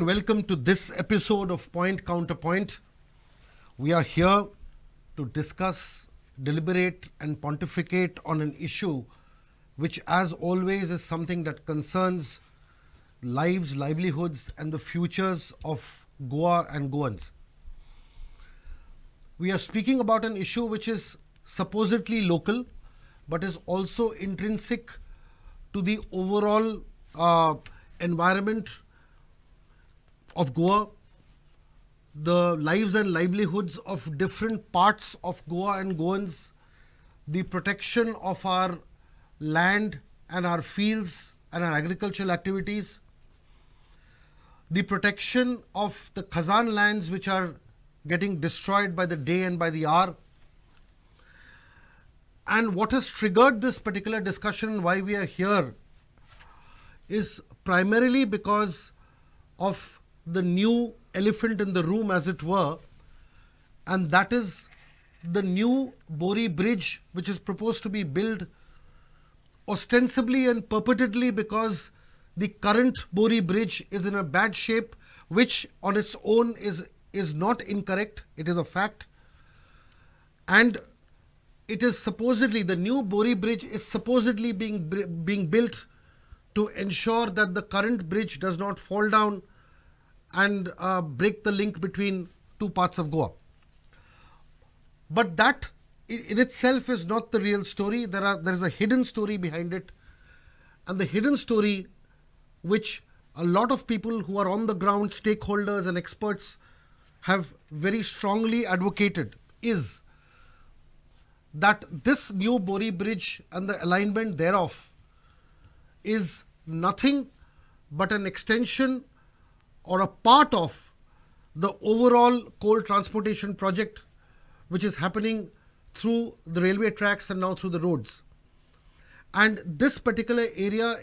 and welcome to this episode of Point Counterpoint. We are here to discuss, deliberate and pontificate on an issue which, as always, is something that concerns lives, livelihoods and the futures of Goa and Goans. We are speaking about an issue which is supposedly local but is also intrinsic to the overall environment of Goa, the lives and livelihoods of different parts of Goa and Goans, the protection of our land and our fields and our agricultural activities, the protection of the Khazan lands which are getting destroyed by the day and by the hour. And what has triggered this particular discussion and why we are here is primarily because of the new elephant in the room, as it were, and that is the new Borim Bridge, which is proposed to be built ostensibly and purportedly because the current Borim Bridge is in a bad shape, which on its own is not incorrect, it is a fact. And it is supposedly, the new Borim Bridge is supposedly being built to ensure that the current bridge does not fall down and break the link between two parts of Goa. But that in itself is not the real story. There is a hidden story behind it. And the hidden story, which a lot of people who are on the ground, stakeholders and experts, have very strongly advocated, is that this new Borim Bridge and the alignment thereof is nothing but an extension or a part of the overall coal transportation project which is happening through the railway tracks and now through the roads. And this particular area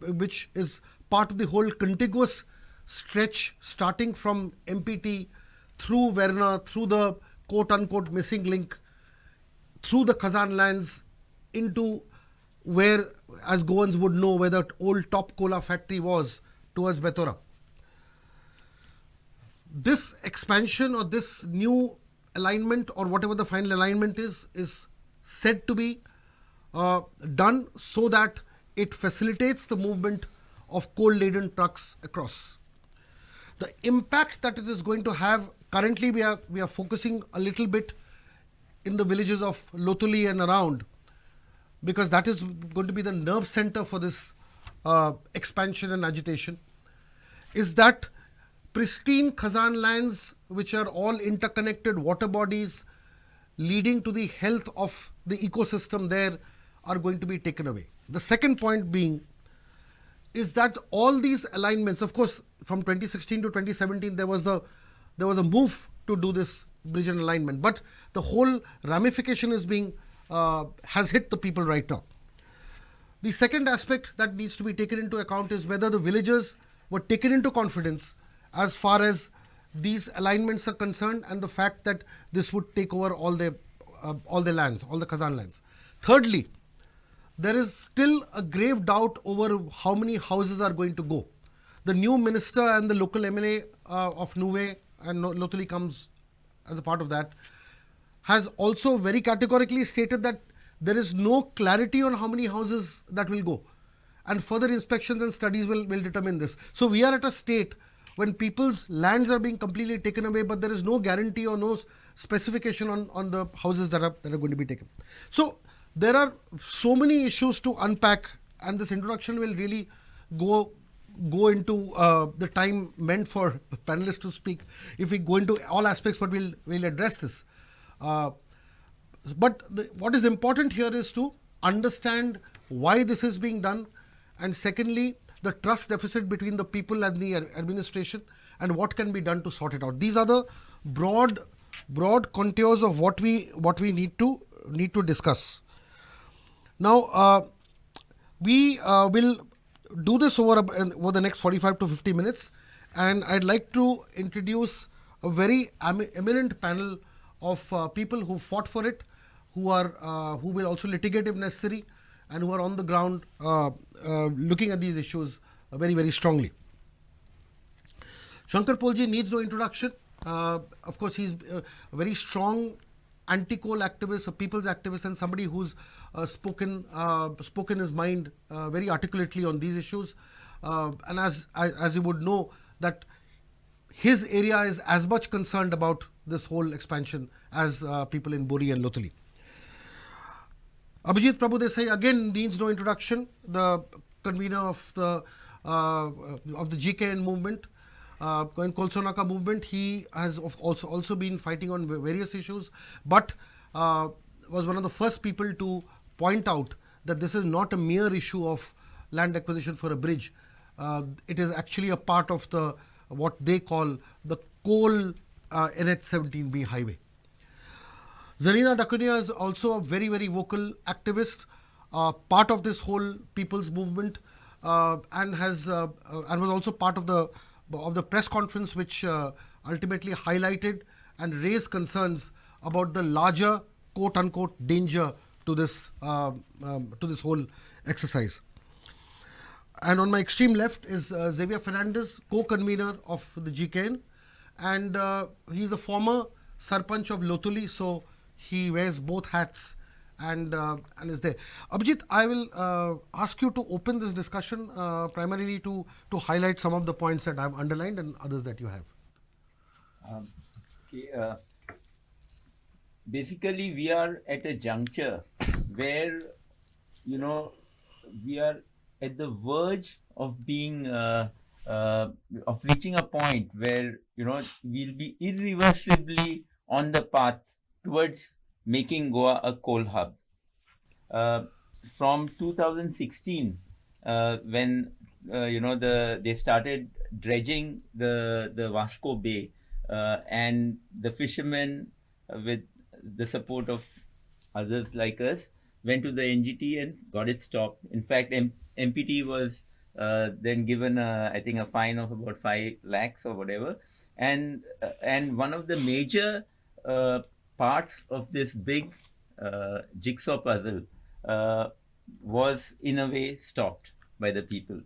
which is part of the whole contiguous stretch starting from MPT through Verna, through the quote-unquote missing link, through the Khazan lands into where, as Goans would know, where the old top cola factory was, towards Betora. This expansion or this new alignment or whatever the final alignment is said to be done so that it facilitates the movement of coal-laden trucks across. The impact that it is going to have, currently we are focusing a little bit in the villages of Lotuli and around, because that is going to be the nerve center for this expansion and agitation, is that pristine Khazan lands, which are all interconnected water bodies leading to the health of the ecosystem there, are going to be taken away. The second point being is that all these alignments, of course, from 2016 to 2017, there was a move to do this bridge and alignment, but the whole ramification is has hit the people right now. The second aspect that needs to be taken into account is whether the villagers were taken into confidence as far as these alignments are concerned, and the fact that this would take over all the lands, all the Khazan lands. Thirdly, there is still a grave doubt over how many houses are going to go. The new minister and the local MLA of Nuve and Lotuli comes as a part of that, has also very categorically stated that there is no clarity on how many houses that will go, and further inspections and studies will determine this. So we are at a state when people's lands are being completely taken away, but there is no guarantee or no specification on the houses that are going to be taken. So there are so many issues to unpack, and this introduction will really go into the time meant for panelists to speak if we go into all aspects, but we'll address this. But what is important here is to understand why this is being done, and secondly, the trust deficit between the people and the administration, and what can be done to sort it out. These are the broad contours of what we need to discuss. Now, we will do this over the next 45 to 50 minutes, and I'd like to introduce a very eminent panel of people who fought for it, who will also litigate if necessary, and who are on the ground looking at these issues very, very strongly. Shankar Polji needs no introduction. Of course, he's a very strong anti-coal activist, a people's activist, and somebody who's spoken his mind very articulately on these issues. And as you would know, that his area is as much concerned about this whole expansion as people in Bori and Lotuli. Abhijit Prabhu Desai again needs no introduction, the convener of the GKN movement, in Kolsonaka movement. He has also been fighting on various issues, but was one of the first people to point out that this is not a mere issue of land acquisition for a bridge. It is actually a part of the what they call the coal NH17B highway. Zarina Dakunia is also a very, very vocal activist, part of this whole people's movement, and was also part of the press conference which ultimately highlighted and raised concerns about the larger quote unquote danger to this whole exercise. And on my extreme left is Xavier Fernandez, co-convener of the GKN, and he's a former Sarpanch of Lotuli, so he wears both hats and is there. Abhijit, I will ask you to open this discussion primarily to highlight some of the points that I've underlined and others that you have. Basically, we are at a juncture where, we are at the verge of being, of reaching a point where, we'll be irreversibly on the path towards making Goa a coal hub. From 2016, when they started dredging the Vasco Bay, and the fishermen, with the support of others like us, went to the NGT and got it stopped. In fact, MPT was then given I think a fine of about 5 lakhs or whatever, and one of the major parts of this big jigsaw puzzle was in a way stopped by the people.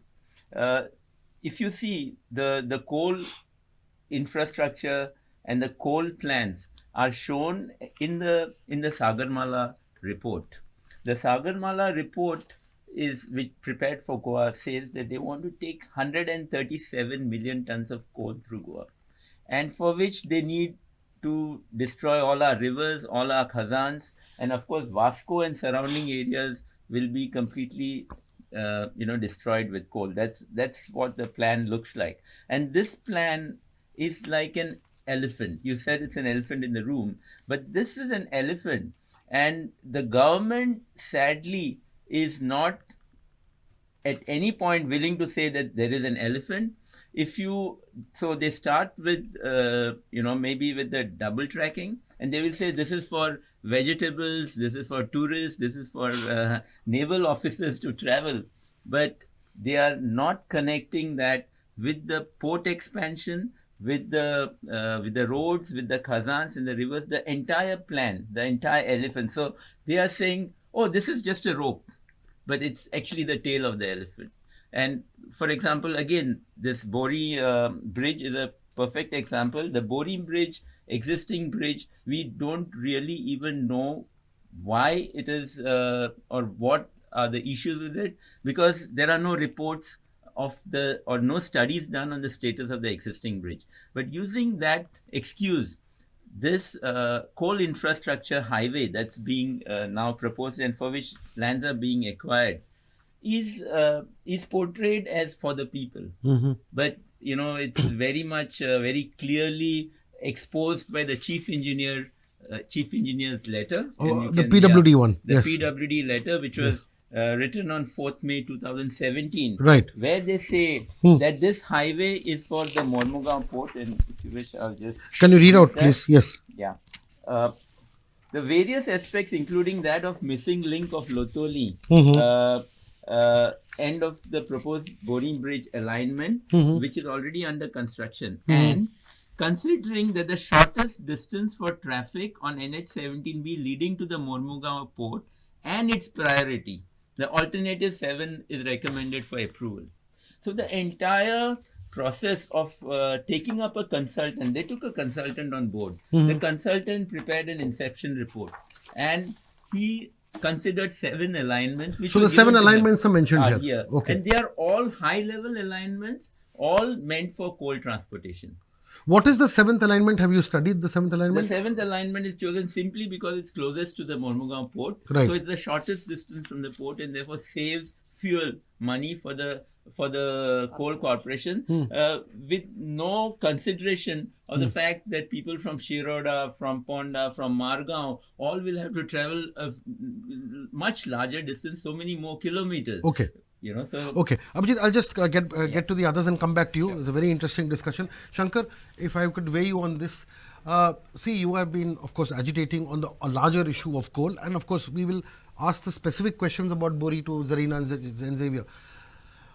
If you see the coal infrastructure and the coal plans are shown in the Sagarmala report. The Sagarmala report which prepared for Goa says that they want to take 137 million tons of coal through Goa, and for which they need to destroy all our rivers, all our khazans, and of course Vasco and surrounding areas will be completely destroyed with coal. That's what the plan looks like. And this plan is like an elephant. You said it's an elephant in the room, but this is an elephant, and the government sadly is not at any point willing to say that there is an elephant. So they start with maybe with the double tracking, and they will say this is for vegetables, this is for tourists, this is for naval officers to travel, but they are not connecting that with the port expansion, with the roads, with the khazans and the rivers, the entire plan, the entire elephant. So they are saying, oh, this is just a rope, but it's actually the tail of the elephant. And for example, again, this Borim Bridge is a perfect example. The Borim Bridge, existing bridge, we don't really even know why it is or what are the issues with it, because there are no reports or no studies done on the status of the existing bridge. But using that excuse, this coal infrastructure highway that's being now proposed and for which lands are being acquired is portrayed as for the people. Mm-hmm. But it's very much very clearly exposed by the chief engineer's letter. The PWD one. The PWD letter, which was written on 4th May 2017, right, where they say that this highway is for the Mormugaon port. And if you wish, I'll just... Can you read out, please? Yes. Yeah. The various aspects, including that of missing link of Lotoli, end of the proposed Borim Bridge alignment, which is already under construction, and considering that the shortest distance for traffic on NH17B leading to the Mormugaon port and its priority, the alternative 7 is recommended for approval. So the entire process of taking up a consultant. They took a consultant on board. The consultant prepared an inception report, and he considered 7 alignments. Which So were the 7 given to him. alignments are mentioned Are here. Okay. And they are all high-level alignments, all meant for coal transportation. What is the 7th alignment? Have you studied the 7th The alignment? 7th alignment is chosen simply because it's closest to the Mormugaon port. Right. So it's the shortest distance from the port, and therefore saves fuel money for the coal corporation, with no consideration of the fact that people from Shiroda, from Ponda, from Margaon all will have to travel a much larger distance, so many more kilometers. Okay. So Okay, Abhijit, I'll just get to the others and come back to you. It's a very interesting discussion. Shankar, if I could weigh you on this, see, you have been, of course, agitating on a larger issue of coal, and of course, we will ask the specific questions about Bori to Zarina and Xavier.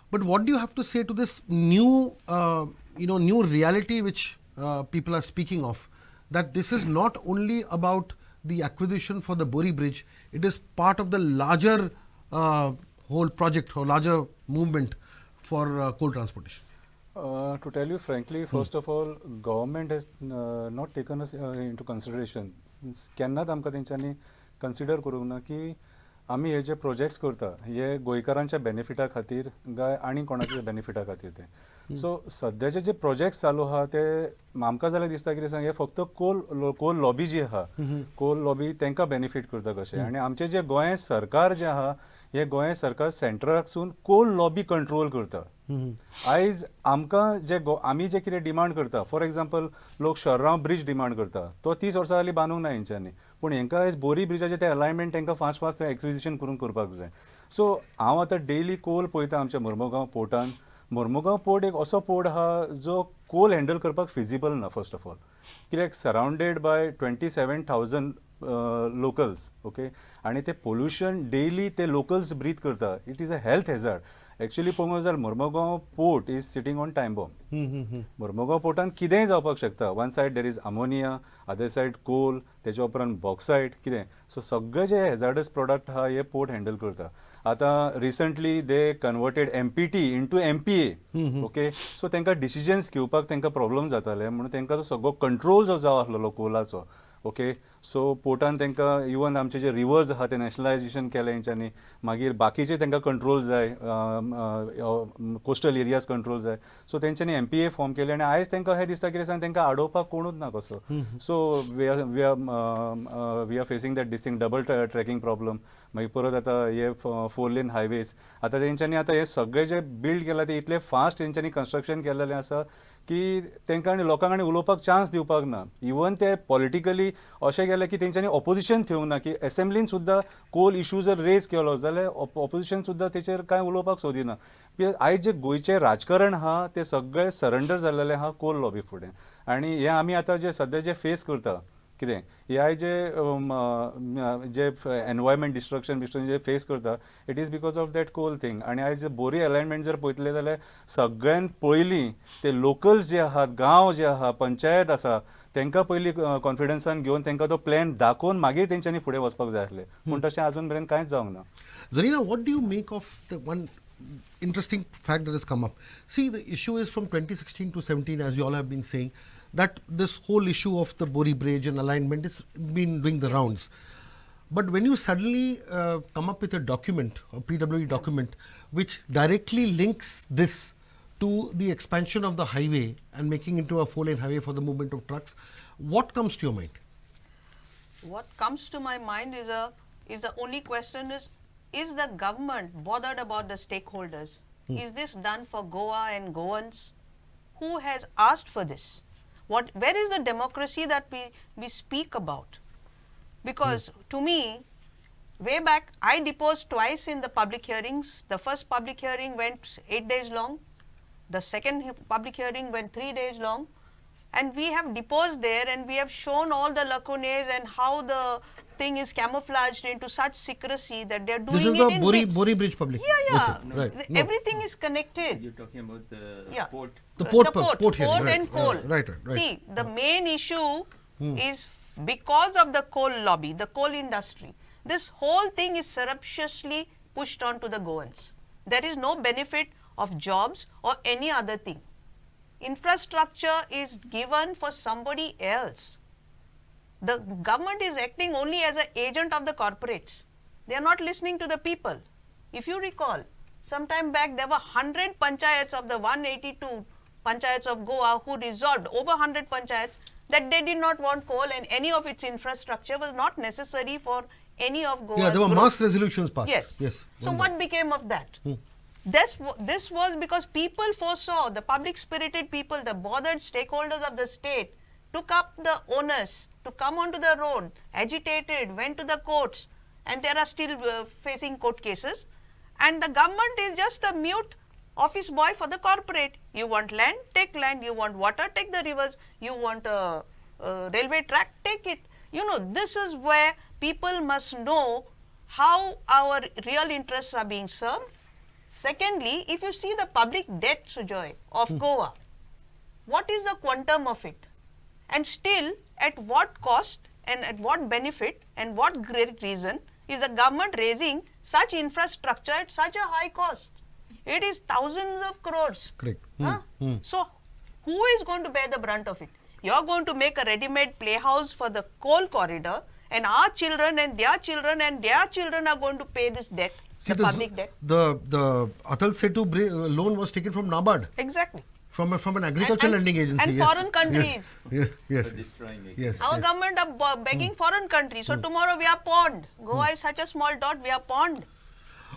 But what do you have to say to this new, new reality which people are speaking of? That this is not only about the acquisition for the Bori Bridge; it is part of the larger whole project or larger movement for coal transportation. To tell you frankly, first of all, government has not taken us into consideration. केन्नाच आमकां तेंच्यांनी consider करूंक ना की आमी हे जे projects करता हे गोंयकारांच्या बेनिफिटा खातीर काय आनी कोणाच्या बेनिफिटा खातीर ते सो सद्याचे जे प्रोजेक्ट्स चालू आहा ते आमकां जाल्यार दिसता कितें सांग हे फक्त कोल लॉबी जी आहा कोल लॉबी तांकां बेनिफीट करता कशें आनी आमचें जे गोंय सरकार जें आहा हे गोंय सरकार सेंट्रलाकसून कोल लॉबी कंट्रोल करता आयज आमकां जे आमी जे कितें डिमांड करता फॉर एग्जांपल लोक शर्रांव ब्रिज डिमांड करता तो 30 वर्सां जालीं बांदूंक ना हेंच्यांनी पूण हेंकां आयज बोरी ब्रिजाचें तें अलायनमेंट तांकां फास्ट एक्विजिशन करून करपाक जाय सो हांव आतां डेली कोल पळयता आमच्या मुर्मुगांव पोर्टान मुर्मुगांव पोर्ट एक असो पोर्ट आहा जो कोल हँडल करपाक फिजिबल ना फर्स्ट ऑफ ऑल कित्याक सरावंडेड बाय 27,000 लोकल्स ओके आनी ते पोल्युशन डेली ते लोकल्स ब्रीथ करता it is a health hazard actually पळोवंक जाल्यार Mormugao port is sitting on time bomb Mormugao पोर्टान कितेंय जावपाक शकता one side there is ammonia other side coal तेच्या उपरांत बॉक्सायट कितें सो सगळे जे हेजार्डस प्रोडक्ट आहा हे पोर्ट हँडल करता आतां recently they converted MPT into MPA okay so तांकां डिसिजन्स घेवपाक तांकां प्रॉब्लम जाताले म्हणून तांकां तो सगळो कंट्रोल जो जाव आसलेलो कोलाचो ओके सो पोर्टान तांकां इवन आमचे जे रिवर्स आहा ते नॅशनलायजेशन केलें हेंच्यांनी मागीर बाकीचे तांकां कंट्रोल जाय कोस्टल एरियाज कंट्रोल जाय सो तेंच्यांनी MPA फॉर्म केले आनी आयज तांकां हें दिसता कितें सांग तांकां आडोवपाक कोणूच ना कसो so we are facing that this thing double tracking problem मागीर परत आतां हे 4 लेन हायवेज आतां तेंच्यांनी आतां हे सगळे जे बिल्ड केला ते इतले फास्ट तेंच्यांनी कन्स्ट्रक्शन केलेलें आसा की तांकां आनी लोकांक आनी उलोवपाक चान्स दिवपाक ना इवन ते पॉलिटिकली अशें गेले की तेंच्यांनी ऑपोजिशन ठेवूंक ना की असेंब्लीन सुद्दां कोल इशू जर रेज केलो जाल्यार ऑपोजिशन सुद्दां तेचेर कांय उलोवपाक सोदिना आयज जे गोंयचें राजकारण आहा ते सगळें सरेंडर जाल्लेलें आहा कोल लॉबी फुडें आनी हे आमी आतां जे सद्या जे फेस करता कितें हे आयज जे एनवायरमेंट डिस्ट्रक्शन जे फेस करता it is because of that coal thing आनी आयज बोरी अलायनमेंट जर पळयतले जाल्यार सगळ्यान पयलीं ते लोकल्स जे आहात गांव जे आहा पंचायत आसा तांकां पयलीं कॉन्फिडन्सान घेवन तांकां तो प्लॅन दाखोवन मागीर तेंच्यांनी फुडें वचपाक जाय आसलें पूण तशें आजून मेरेन कांयच जावंक ना Zarina, what do you make of the one interesting fact that has come up? See, the issue is from 2016 to 17, as you all have been saying, that this whole issue of the Bori Bridge and alignment has been doing the rounds. But when you suddenly come up with a document, a PWE document, which directly links this to the expansion of the highway and making into a 4-lane highway for the movement of trucks, what comes to your mind? What comes to my mind is the only question is the government bothered about the stakeholders? Is this done for Goa and Goans? Who has asked for this? Where is the democracy that we speak about? Because to me, way back, I deposed twice in the public hearings. The first public hearing went 8 days long. The second public hearing went 3 days long. And we have deposed there and we have shown all the lacunae and how the thing is camouflaged into such secrecy that they are doing it in This is the Bori Bridge public. Yeah. Okay, right. Everything is connected. You're talking about the port. The port hearing, port right, and coal. Right. See, the main issue is because of the coal lobby, the coal industry. This whole thing is surreptitiously pushed on to the Goans. There is no benefit of jobs or any other thing. infrastructure is given for somebody else. The government is acting only as an agent of the corporates. They are not listening to the people. If you recall, some time back there were 100 panchayats of the 182 panchayats of Goa who resolved, over 100 panchayats, that they did not want coal and any of its infrastructure was not necessary for any of Goa's Yeah, there were growth. mass resolutions passed. Yes. Yes. So what became of that? This was because people foresaw, the public spirited people, the bothered stakeholders of the state took up the onus to come onto the road, agitated, went to the courts, and there are still facing court cases. And the government is just a mute office boy for the corporate. You want land, take land. You want water, take the rivers. You want a railway track, take it. You know, this is where people must know how our real interests are being served. Secondly, if you see the public debt, Sujoy, of Goa, what is the quantum of it? And still, at what cost and at what benefit and what great reason is the government raising such infrastructure at such a high cost? It is thousands of crores. Correct. So, who is going to bear the brunt of it? You are going to make a ready-made playhouse for the coal corridor, and our children and their children and their children are going to pay this debt, See, the public debt. The Atal Setu loan was taken from NABARD, Exactly. from an agricultural lending agency. And yes. foreign countries. Yes. For destroying it. Yes. Our yes. government are begging foreign countries. So tomorrow we are pawned. Goa is such a small dot, we are pawned.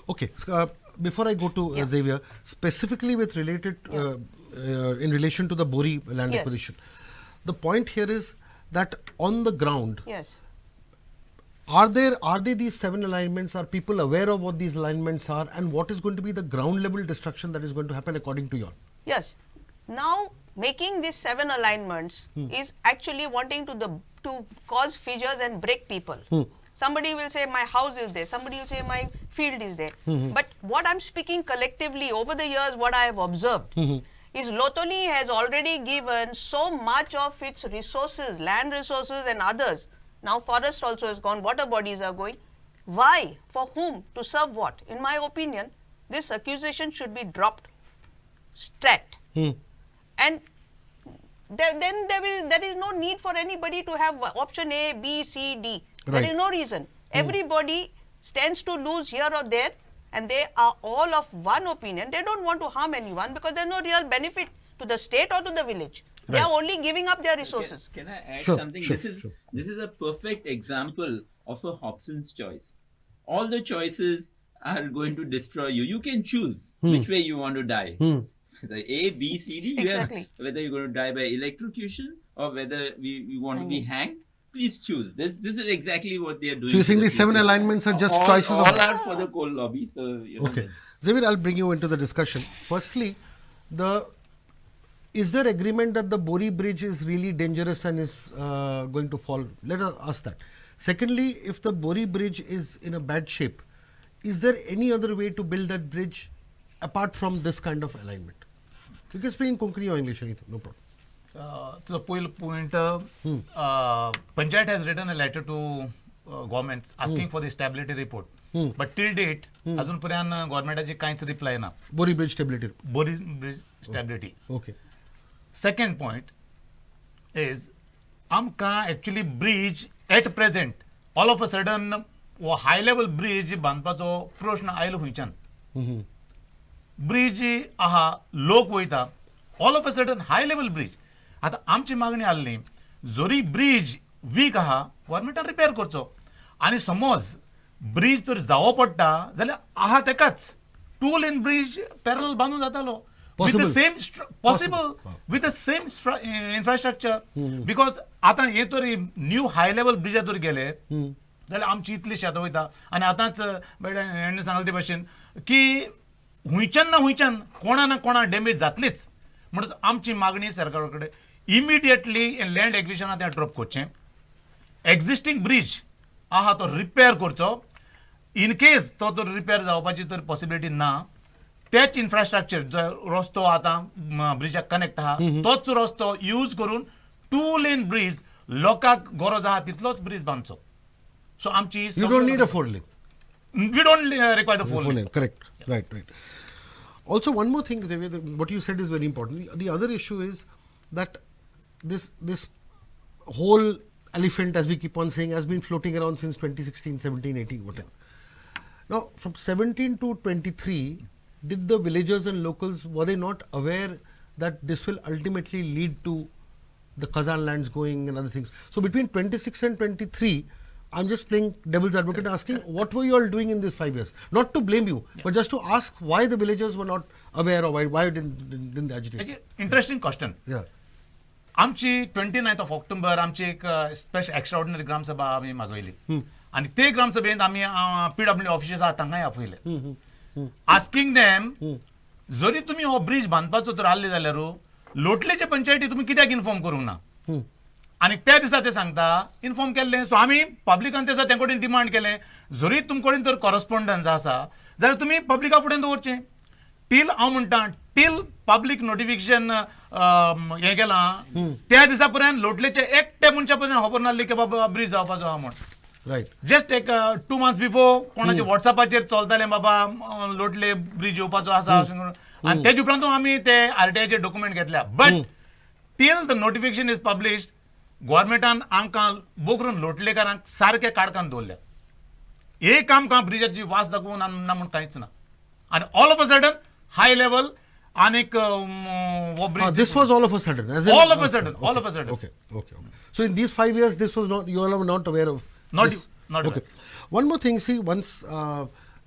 Okay. So, before I go to Xavier, specifically with related in relation to the Bori land Yes. acquisition, the point here is that on the ground, Yes. are there these 7 alignments? Are people aware of what these alignments are, and what is going to be the ground level destruction that is going to happen according to you all? Yes. Now, making these 7 alignments is actually wanting to cause fissures and break people. Somebody will say my house is there, somebody will say my field is there. But what I'm speaking collectively over the years, what I have observed is Lotoli has already given so much of its resources, land resources and others. Now forest also is gone, water bodies are going. Why? For whom? To serve what? In my opinion, this accusation should be dropped straight. And then there is no need for anybody to have option A, B, C, D. Right. There is no reason. Everybody stands to lose here or there, and they are all of one opinion. They don't want to harm anyone because there is no real benefit to the state or to the village. They Right. are only giving up their resources. Can I add Sure, something? sure, This is a perfect example of a Hobson's choice. All the choices are going to destroy you. You can choose which way you want to die. The A, B, C, D. Exactly. Whether you're going to die by electrocution or whether you want to be hanged. Please choose. This is exactly what they are doing. So you're saying to the these 7 people. alignments are just all, choices all of. are for the coal lobby. So you know, Okay. Xavier, I'll bring you into the discussion. Firstly, is there agreement that the Borim Bridge is really dangerous and is going to fall? Let us ask that. Secondly, if the Borim Bridge is in a bad shape, is there any other way to build that bridge apart from this kind of alignment? You can speak in Konkani or English, anything, no problem. To the point, Panchayat has written a letter to governments asking for the stability report. But till date, अजूनपर्यंत गव्हर्नमेंटाची कांयच reply ना. Borim Bridge stability. Borim Bridge stability. Okay. Second point is, आमकां actually bridge at present, all of a sudden, high level bridge बांदपाचो प्रश्न आयलो खंयच्यान. Bridge आहा, लोक वयता, all of a sudden high level bridge. आतां आमची मागणी आसली, जरी ब्रिज वीक आहा, गव्हर्नमेंटान रिपेर करचो. आनी समज ब्रिज तर जावो पडटा जाल्यार आहा तेकाच 2 लेन ब्रिज पॅरल बांदून जातालो. With the same possible with the same infrastructure, because आतां हे तरी न्यू हाय लेवल ब्रिजार तर गेले जाल्यार आमची इतली शेतां वयता. आनी आतांच हेणें सांगले ते भाशेन की हुंयच्यान ना हुंयच्यान कोणा ना कोणा डॅमेज जातलीच. म्हणून आमची मागणी सरकारा कडेन इमिडिएटली लँड एक्विजिशनाक तें ड्रॉप करचें. एक्झिस्टींग ब्रिज आहा तो रिपेर करचो. इन केस तो तर रिपेर जावपाची तर पॉसिबिलिटी ना, तेच इन्फ्रास्ट्रक्चर जो रस्तो आतां ब्रिजाक कनेक्ट आहा तोच रस्तो यूज करून 2 लेन ब्रिज लोकांक गरज आहा तितलोच ब्रिज बांदचो. सो आमची You don't need a 4 lane. We don't require the 4 lane. Correct. Right. Also, one more thing, what you said is very important. The other issue is that this whole elephant, as we keep on saying, has been floating around since 2016, 17, 18, whatever. Now, from 17 to 23, did the villagers and locals, were they not aware that this will ultimately lead to the Kazan lands going and other things? So, between 26 and 23, I'm just playing devil's advocate, asking what were you all doing in these 5 years? Not to blame you, but just to ask why the villagers were not aware, or why didn't they agitate? Interesting question. Yeah. आमची 29 October आमची एक special extraordinary ग्रामसभा आम्ही मागवली आणि ते ग्रामसभेत आम्ही PWD officers आहात तांकांय आपयले, आस्किंग देम जरी तुम्ही हो ब्रिज बांदपाचो तर आसले जाल्यार लोटलेचे पंचायती तुम्ही कित्याक इन्फॉर्म करूंक ना. आणि त्या दिसा ते सांगता इन्फॉर्म केल्ले. सो आम्ही पब्लिकान ते कडेन डिमांड केले, जरी तुमचे कडेन तर कॉरस्पॉन्डन्स आसा जाल्यार तुम्ही पब्लिका फुडें दवरचें. टील हांव म्हणटा टील पब्लीक नोटिफिकेशन हें केलां त्या दिसा पर्यंत लोटलेचे एकटे मनशा पर्यंत खबर नासली की बाबा ब्रिज जावपाचो आहा म्हण. Right. जस्ट एक 2 months बिफोर कोणाचे व्हॉट्सअपाचेर चलताले बाबा लोटले ब्रिज येवपाचो आसा अशें करून, आनी तेजे उपरांत आमी ते RTIचे डॉक्युमेंट घेतल्या. But till the notification is published गव्हर्मेंटान आमकां बोकरून लोटलेकारांक सारके काडकान दवरल्या. एक आमकां ब्रिजाची वास दाखोवन ना म्हण कांयच ना. आनी all of a sudden high level आनीक हो bridge. This was all of a sudden. As in, All of a sudden, all of a sudden. Okay. So in these 5 years, this was not, you all were not aware of. Not this. not Okay. One more thing. See, once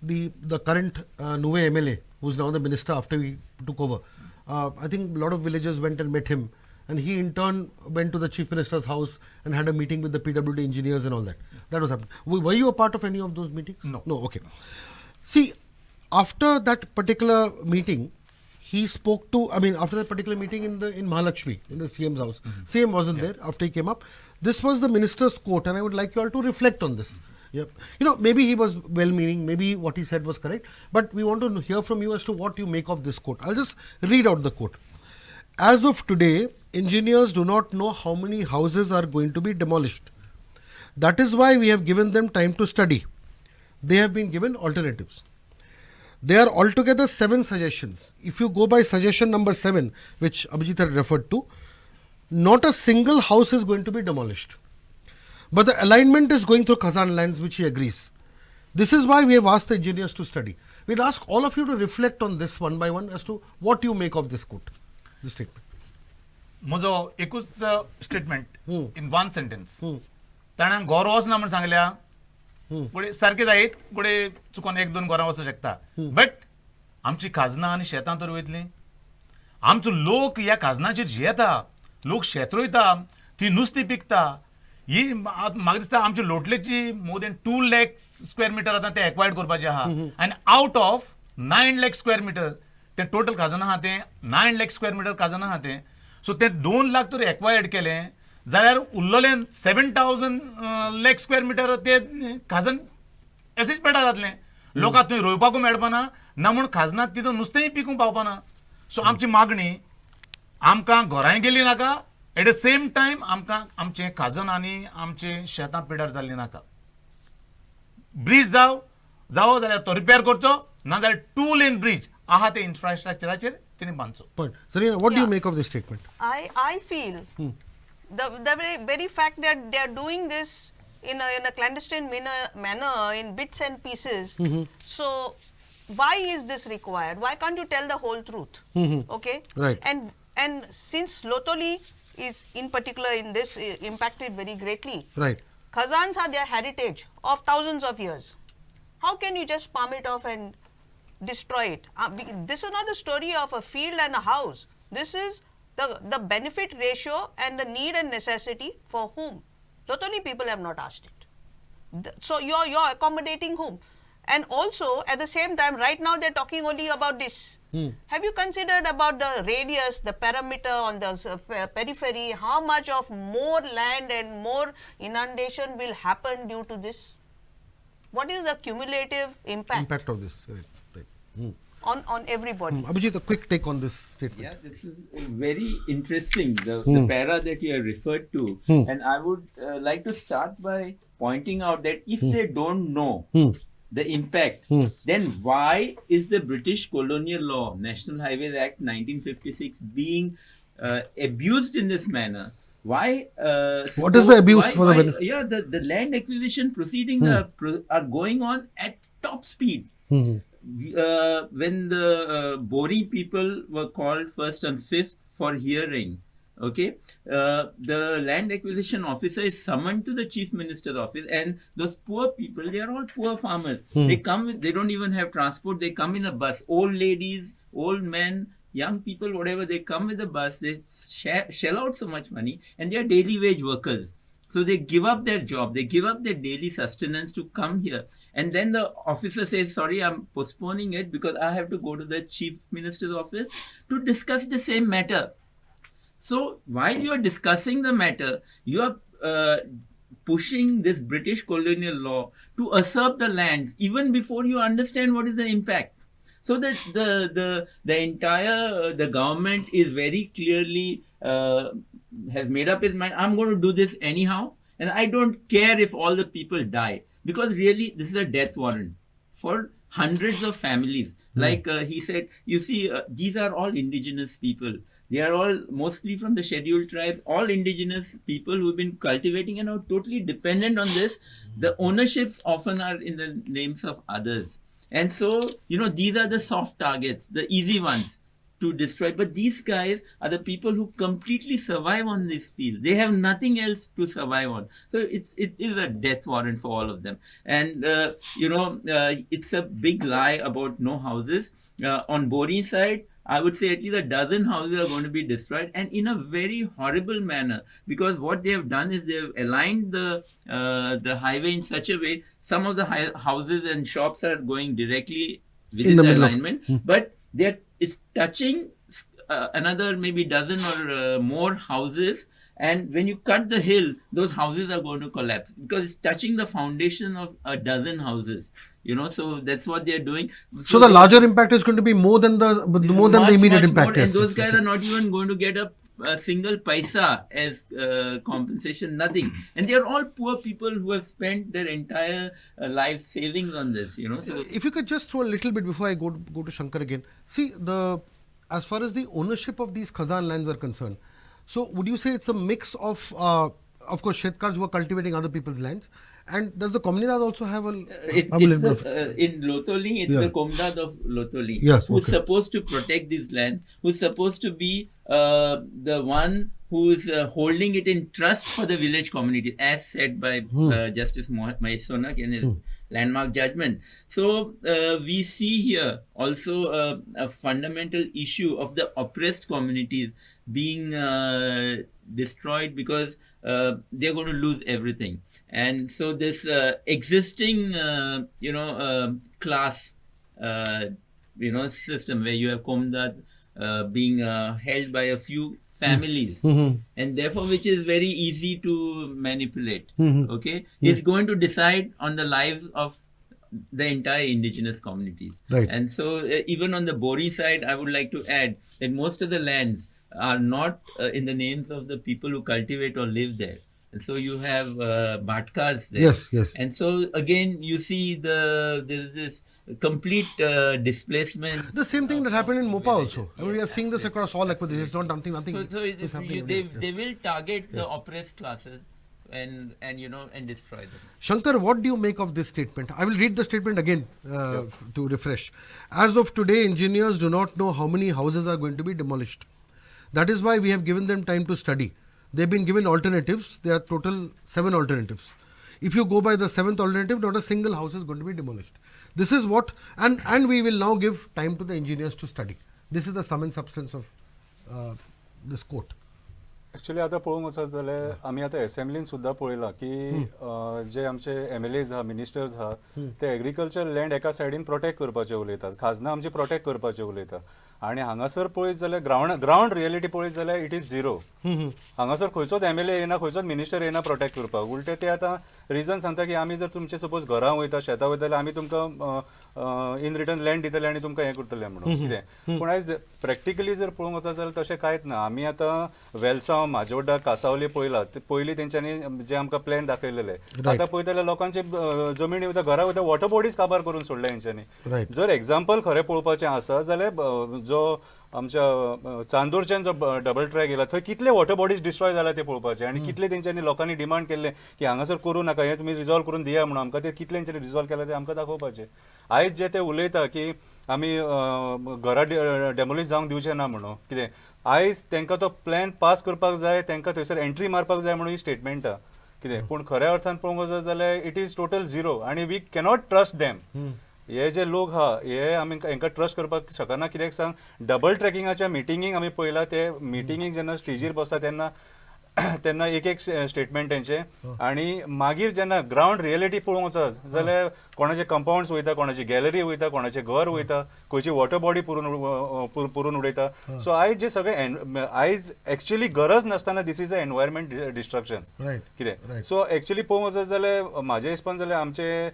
the current Nuve MLA, who's now the minister after we took over, I think a lot of villagers went and met him, and he in turn went to the chief minister's house and had a meeting with the PWD engineers and all that. That was happening. Were you a part of any of those meetings? No. No. Okay. See, after that particular meeting, he spoke to, I mean, after that particular meeting in Mahalakshmi, in the CM's house, CM wasn't there after he came up. This was the minister's quote, and I would like you all to reflect on this. Yeah. You know, maybe he was well-meaning, maybe what he said was correct, but we want to hear from you as to what you make of this quote. I'll just read out the quote. As of today, engineers do not know how many houses are going to be demolished. That is why we have given them time to study. They have been given alternatives. There are altogether 7 suggestions. If you go by suggestion number 7, which Abhijit had referred to, not a single house is going to be demolished. But the alignment is going through Kazan lands, which he agrees. This is why we have asked the engineers to study. We'd ask all of you to reflect on this one by one as to what you make of this quote, this statement. म्हजो एकूच statement in 1 sentence. ताणें घोर वचना म्हण सांगल्या, पुढे सारके जायत पुढे चुकोन 1-2 घरां वचूं शकता. बट आमची खाजनां आनी शेतां तर वयतलीं. आमचो लोक ह्या खाजनाचेर जियेता, लोक शेत रोयता, ती नुस्तीं पिकता. ही म्हाका दिसता आमच्या लोटलेची more than 2 lakh square meter आतां ते एक्वायर्ड करपाचें आहा. आनी out of 9 lakh square meter ते टोटल खाजन आहा तें 9 lakh square meter खाजन आहा तें. सो ते 2 लाख तर एक्वायर्ड केलें जाल्यार उरलेले 7,000 lakh square meter ते खाजन एसीच पेटा जातलें. लोकांक थंय रोवपाकूय मेळपाना ना म्हूण खाजनांत तितून नुस्तेंय पिकूंक पावपाना. सो आमची मागणी आमकां घरांय गेली नाका, एट द सेम टायम आमकां आमचें खाजन आनी आमचें शेतां पिड्यार जाल्ली नाका. ब्रिज जावो जाल्यार तो रिपेर करचो, ना जाल्यार 2 lane ब्रिज आहा ते इन्फ्रास्ट्रक्चराचेर तेणी बांदचो. Point. Sarina, what do you Yeah. make of this statement? I feel the very fact that they are doing this in a clandestine manner in bits and pieces. So why is this required? Why can't you tell the whole truth? Okay. Right. And since Lotoli is in particular in this impacted very greatly. Right. Khazans are their heritage of thousands of years. How can you just palm it off and destroy it? This is not a story of a field and a house. This is the benefit ratio and the need and necessity for whom. Totally people have not asked it. So you're accommodating whom? And also at the same time, right now they're talking only about this. Have you considered about the radius, the perimeter on the periphery, how much of more land and more inundation will happen due to this? What is the cumulative impact Of this. Right. on everybody? Abhijit, a quick take on this statement. Yeah, this is very interesting, the para that you have referred to. And I would like to start by pointing out that if they don't know the impact, then why is the British Colonial Law, National Highways Act 1956, being abused in this manner? Why? What is the abuse why, for the why, benefit? Yeah, the land acquisition proceedings are going on at top speed. When the Borim people were called first and fifth for hearing, okay, the land acquisition officer is summoned to the chief minister's office, and those poor people, they are all poor farmers. They come with, they don't even have transport. They come in a bus. Old ladies, old men, young people, whatever, they come with a bus. They shell out so much money, and they are daily wage workers. So they give up their job, they give up their daily sustenance to come here. And then the officer says, sorry, I'm postponing it because I have to go to the chief minister's office to discuss the same matter. So while you are discussing the matter, you are pushing this British colonial law to usurp the lands even before you understand what is the impact. So that the entire the government is very clearly has made up its mind. I'm going to do this anyhow, and I don't care if all the people die, because really this is a death warrant for hundreds of families. Like he said, you see, these are all indigenous people. They are all mostly from the scheduled tribe, all indigenous people who've been cultivating and are totally dependent on this. The ownerships often are in the names of others. And so, these are the soft targets, the easy ones to destroy. But these guys are the people who completely survive on this field. They have nothing else to survive on. So it is a death warrant for all of them. And, it's a big lie about no houses. On Boring side, I would say at least a dozen houses are going to be destroyed, and in a very horrible manner, because what they have done is they have aligned the highway in such a way. Some of the houses and shops are going directly within the alignment, but it's touching another maybe dozen or more houses. And when you cut the hill, those houses are going to collapse because it's touching the foundation of a dozen houses. So that's what they're doing. So the larger impact is going to be more than the immediate impact. More, and those guys are not even going to get a single paisa as compensation, nothing. And they are all poor people who have spent their entire life savings on this. So if you could just throw a little bit before I go to Shankar again. See, as far as the ownership of these Khazan lands are concerned, so would you say it's a mix of course, Shetkars who are cultivating other people's lands, and does the Comunidad also have in Lotoli, it's the Comunidad of Lotoli, who's supposed to protect these lands, who's supposed to be the one who is holding it in trust for the village community, as said by Justice Mahesh Sonak in his landmark judgment. So we see here also a fundamental issue of the oppressed communities being destroyed because they're going to lose everything. And so this existing, class, system where you have Comunidad being held by a few families, and therefore which is very easy to manipulate, is going to decide on the lives of the entire indigenous communities. Right. And so even on the Bori side, I would like to add that most of the lands are not in the names of the people who cultivate or live there. And so you have Bhatkars there. Yes. And so again, you see there's this complete displacement. The same thing that happened in Mopa also. I mean, we are seeing this across all acquisitions. It's not nothing. So they will target the oppressed classes and destroy them. Shankar, what do you make of this statement? I will read the statement again to refresh. As of today, engineers do not know how many houses are going to be demolished. That is why we have given them time to study. They've been given alternatives. There are total 7 alternatives. If you go by the 7th alternative, not a single house is going to be demolished. This is what, and we will now give time to the engineers to study. This is the sum and substance of this quote. Actually आतां पळोवंक वचत जाल्यार आमी आतां असेंब्लीन सुद्दां पळयलां की जे आमचे MLAs आहा मिनिस्टर्स आहा ते एग्रीकल्चर लँड एका सायडीन प्रोटेक्ट करपाचे उलयतात, खाजनां आमची प्रोटेक्ट करपाचे उलयतात. आनी हांगासर पळयत जाल्यार ग्रावंड रियलिटी पळयत जाल्यार इट इज झिरो. हांगासर खंयचोच MLA येना, खंयचोच मिनिस्टर येना प्रोटेक्ट करपाक. उलटे ते आतां रिजन सांगता की आमी जर तुमचे सपोज घरां वयता, शेतां वयता जाल्यार आमी तुमकां इन रिटर्न लँड दितले आनी तुमकां हें करतले म्हणून कितें. पूण आयज प्रॅक्टिकली जर पळोवंक वचत जाल्यार तशें कांयच ना. आमी आतां वेलसांव, म्हाजोड्डा, कांसावले पळयलां. पयलीं तेंच्यांनी जे आमकां प्लॅन दाखयलेले. आतां पळयता जाल्यार लोकांचे जमिनी वयता, घरा वयता वॉटर बॉडीज काबार करून सोडल्या हेंच्यांनी. जर एग्जाम्पल खरें पळोवपाचें आसा जाल्यार जो आमच्या चांदोरच्यान जो डबल ट्रॅक येयला थंय कितले वॉटर बॉडीज डिस्ट्रॉय जाला ते पळोवपाचे. आनी कितले तेंच्यांनी लोकांनी डिमांड केल्ले की हांगासर करूं नाका, हें तुमी रिजॉल्व करून दिया म्हणून. आमकां ते कितले तेंच्यांनी रिजॉल्व केला ते आमकां दाखोवपाचे. आयज जे ते उलयता की आमी घरां डेमोलिश जावंक दिवचे ना म्हणून कितें, आयज तांकां तो प्लॅन पास करपाक जाय, तांकां थंयसर एंट्री मारपाक जाय म्हणून ही स्टेटमेंटा कितें. पूण खऱ्या अर्थान पळोवंक वचत जाल्यार इट इज टोटल झिरो. आनी वी कॅनॉट ट्रस्ट देम. हे जे लोक हा हे आमी हांकां ट्रस्ट करपाक शकना. कित्याक सांग, डबल ट्रॅकिंगाच्या मिटिंगीक आमी पळयला, ते मिटिंगीक जेन्ना स्टेजीर बसता तेन्ना एक स्टेटमेंट तेंचे. आनी मागीर जेन्ना ग्रावंड रियलिटी पळोवंक वचत जाल्यार कोणाचे कंपाउंड्स वयता, कोणाची गॅलरी वयता, कोणाचें घर वयता, खंयची वॉटर बॉडी पुरून उडयता. सो आयज जे सगळे आयज एक्चुअली गरज नासतना this is a environment destruction कितें. सो एक्चुअली पळोवंक वचत जाल्यार म्हाज्या हिसपान जाल्यार आमचे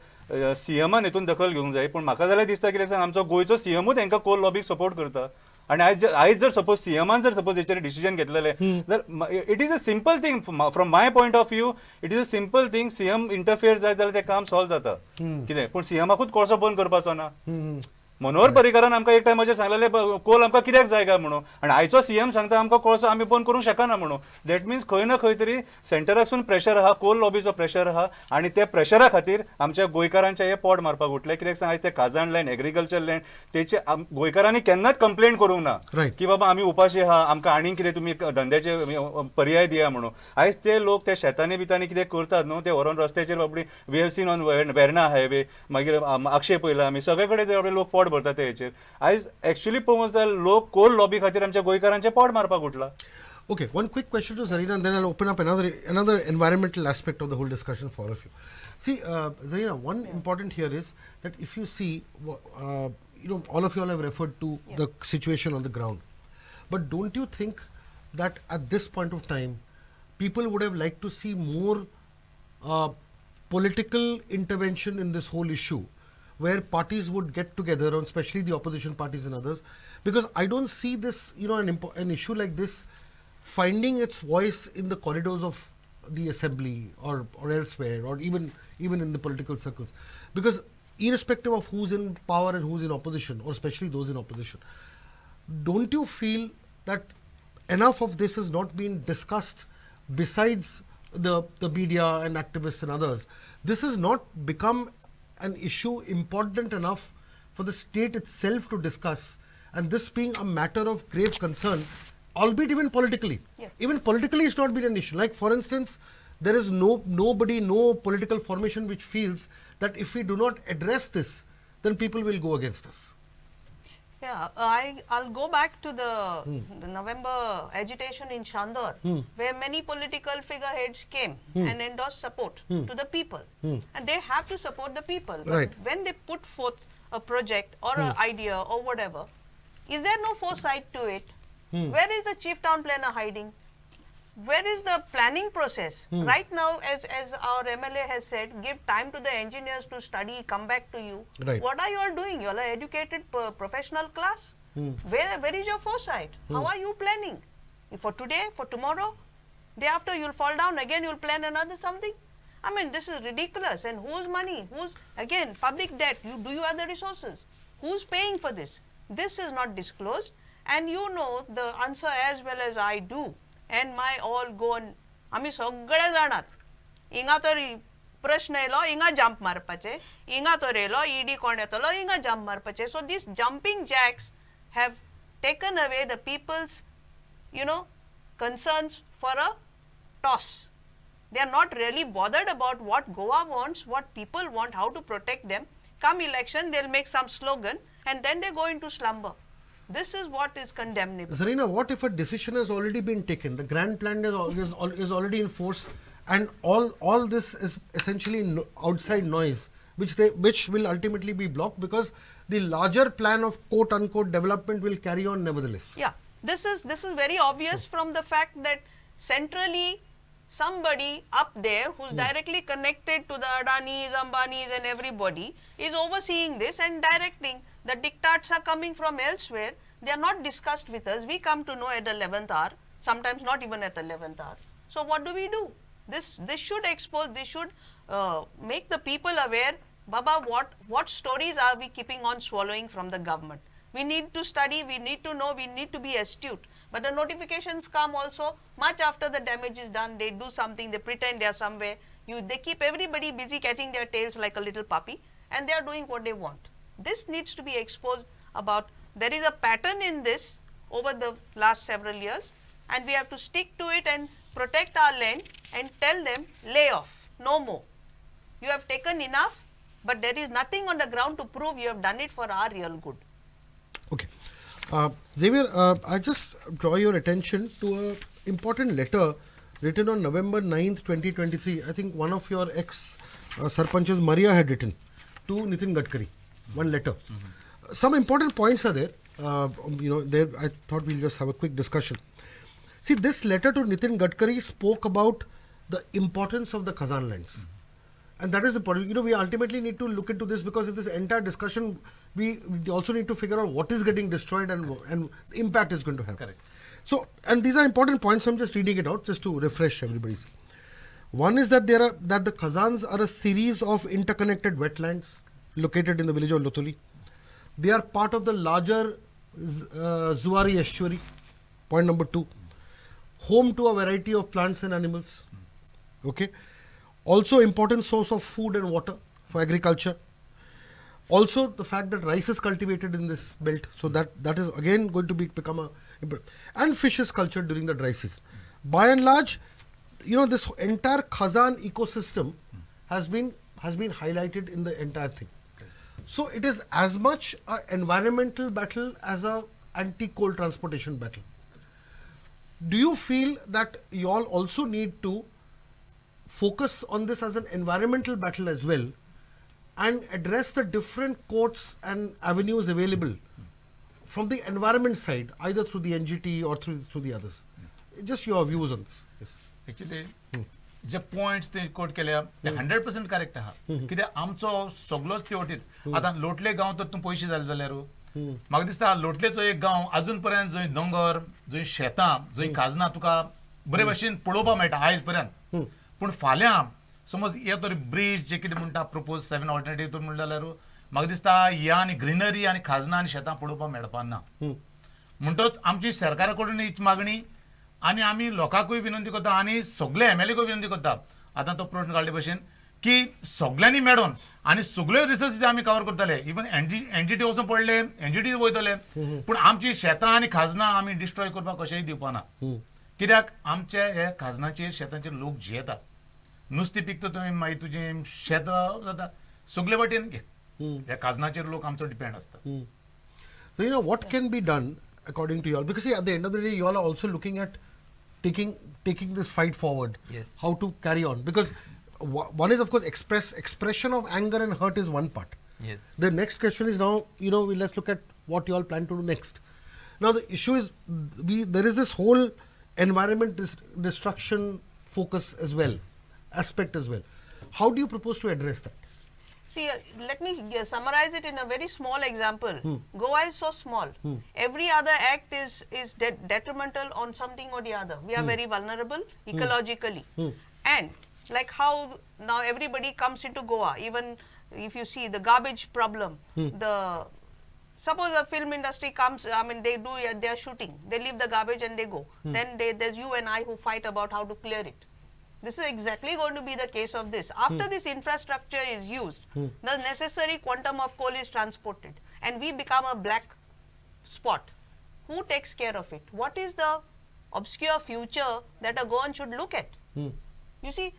CMान हितून दखल घेवंक जाय. पूण म्हाका जाल्यार दिसता कित्याक सांग, आमचो गोंयचो CMूच हांकां कोल लॉबीक सपोर्ट करता. आनी आयज जर सपोज CMान जर सपोज हेचेर डिसिजन घेतलेले जाल्यार it is a simple thing from my point of view. It is a simple thing. CM interfere जाय जाल्यार तें काम सॉल्व जाता कितें. पूण CMाकूच कोळसो बंद करपाचो ना. मनोहर पर्रीकारान आमकां एक टायमाचेर सांगलेले कोल आमकां कित्याक जाय काय म्हणून. आनी आयचो CM सांगता आमकां कोळसो आमी बंद करूंक शकना म्हणून. दॅट मिन्स खंय ना खंय तरी सेंटरासून प्रेशर आहा, कोल लॉबीचो प्रेशर आहा. आनी त्या प्रेशरा खातीर आमच्या गोंयकारांचे हे पोट मारपाक उठले. कित्याक सांग, आयज ते काजाण लँड, एग्रीकल्चर लँड तेचे गोंयकारांनी केन्नाच कंप्लेंट करूंक ना की बाबा आमी उपाशी आहा, आमकां आनीक कितें तुमी धंद्याचे पर्याय दिया म्हणून. आयज ते लोक त्या शेतांनी बितांनी कितें करतात न्हू, ते व्हरोन रस्त्याचेर बाबडी we have seen on Verna highway, मागीर अक्षय पयला आमी सगळे कडेन ते लोक पोट भरतात ते हेचेर. आयज एक्चुअली पळोवंक जाल्यार लोक कोल लॉबी खातीर आमच्या गोंयकारांचे पोट मारपाक उठला. Okay, one quick question to Zarina, and then I'll open up another environmental aspect of the whole discussion for all of you. See, Zarina, one important here is that if you see, all of you all have referred to the situation on the ground. But don't you think that at this point of time, people would have liked to see more political intervention in this whole issue, where parties would get together, and especially the opposition parties and others, because I don't see this, an issue like this finding its voice in the corridors of the assembly or elsewhere, or even in the political circles, because irrespective of who's in power and who's in opposition, or especially those in opposition, don't you feel that enough of this has not been discussed besides the media and activists and others? This has not become an issue important enough for the state itself to discuss, and this being a matter of grave concern, albeit even politically. Even politically it's not been an issue. Like for instance, there is no political formation which feels that if we do not address this, then people will go against us. Yeah, I'll go back to the November agitation in Chandor, where many political figureheads came and endorsed support to the people. And they have to support the people. But when they put forth a project or an idea or whatever, is there no foresight to it? Where is the chief town planner hiding? Where is the planning process? Right now, as our MLA has said, give time to the engineers to study, come back to you. What are you all doing? You all are educated professional class. Where is your foresight? How are you planning? For today, for tomorrow, day after you'll fall down again, you'll plan another something. I mean, this is ridiculous. And whose money? Who's, again, public debt? Do you have the resources? Who's paying for this? This is not disclosed. And you know the answer as well as I do. And my all go on. आमी सगळे जाणात. हिंगा तर प्रश्न येयलो, हिंगा jump मारपाचे. हिंगा तर येयलो, ED कोण येतलो, हिंगा jump मारपाचे. So these jumping jacks have taken away the people's, concerns for a toss. They are not really bothered about what Goa wants, what people want, how to protect them. Come election, they'll make some slogan and then they go into slumber. This is what is condemnable. Zarina, what if a decision has already been taken? The grand plan is already in force, and all this is essentially outside noise which will ultimately be blocked because the larger plan of quote unquote development will carry on nevertheless. Yeah, this is very obvious from the fact that centrally somebody up there who's directly connected to the Adanis, Ambanis and everybody is overseeing this and directing. The diktats are coming from elsewhere. They are not discussed with us. We come to know at the 11th hour, sometimes not even at the 11th hour. So what do we do? This should expose, this should make the people aware, Baba, what stories are we keeping on swallowing from the government? We need to study, we need to know, we need to be astute. But the notifications come also much after the damage is done. They do something, they pretend they are somewhere. They keep everybody busy catching their tails like a little puppy and they are doing what they want. This needs to be exposed about, there is a pattern in this over the last several years and we have to stick to it and protect our land and tell them, lay off, no more. You have taken enough, but there is nothing on the ground to prove you have done it for our real good. Okay. Xavier, I just draw your attention to an important letter written on November 9th, 2023. I think one of your ex-sarpanches, Maria, had written to Nitin Gadkari, one letter. Some important points are there. There I thought we'll just have a quick discussion. See, this letter to Nitin Gadkari spoke about the importance of the Khazan lands. And that is the point. We ultimately need to look into this because in this entire discussion, we also need to figure out what is getting destroyed and the impact it's going to have. Correct. So, and these are important points. I'm just reading it out just to refresh everybody's. One is that that the Khazans are a series of interconnected wetlands located in the village of Lotoli. They are part of the larger Zuari estuary. Point number 2. Home to a variety of plants and animals. Okay. Also important source of food and water for agriculture. Also the fact that rice is cultivated in this belt, so that is again going to become a and fish is cultured during the dry season. By and large, this entire Khazan ecosystem has been highlighted in the entire thing. So it is as much an environmental battle as a anti-coal transportation battle. Do you feel that you all also need to focus on this as an environmental battle as well and address the different courts and avenues available from the environment side, either through the NGT or through the others? Just your views on this. Yes. Actually, J points ते coat केल्या ते 100% correct आहा कित्याक आमचो सगळोच ते वटीत आतां लोटले गांव तर तूं पयशे जाले जाल्यार म्हाका दिसता लोटलेचो एक गांव अजून पर्यंत जंय दोंगर जंय शेतां जंय काजनां तुका बरे भशेन पळोवपाक मेळटा आयज पर्यंत पूण फाल्यां समज हे तर ब्रिज जे कितें म्हणटा प्रपोज 7 ऑल्टरनेटिव्ह तर म्हणलें जाल्यार म्हाका दिसता हे आनी ग्रीनरी आनी खाजनां आनी शेतां पळोवपाक मेळपाना ना म्हणटच आमची सरकारा कडून हीच मागणी आनी आमी लोकांकूय विनंती करता आनी सगळे एमएलएकूय विनंती करता आतां तो प्रश्न काडले भशेन की सगळ्यांनी मेळून आनी सगळ्यो रिसोर्सीस आमी कवर करतले इवन एनजीटी वचून पडले एनजीटी वयतले पूण आमची शेतां आनी खाजनां आमी डिस्ट्रॉय करपाक कशेंय दिवपाना कित्याक आमचे हे खाजनाचेर शेतांचेर लोक जियेतात नुस्तें पिकता थंय मागीर तुजें शेत जाता सगळे वटेन ह्या खाजनाचेर लोक आमचो डिपेंड आसता. So what can be done according to you all, because at the end of the day you all are also looking at taking this fight forward. Yes. How to carry on, because one is of course expression of anger and hurt is one part. Yes. The next question is now, let's look at what you all plan to do next. Now the issue is there is this whole environment destruction focus as well, aspect as well. How do you propose to address that? See, let me summarize it in a very small example. Goa is so small. Every other act is detrimental on something or the other. We are very vulnerable ecologically. And like how now everybody comes into Goa, even if you see the garbage problem, suppose a film industry comes, they are shooting, they leave the garbage and they go. Then there's you and I who fight about how to clear it. This is exactly going to be the case of this. After this infrastructure is used, the necessary quantum of coal is transported and we become a black spot. Who takes care of it? What is the obscure future that a Goan should look at? You see,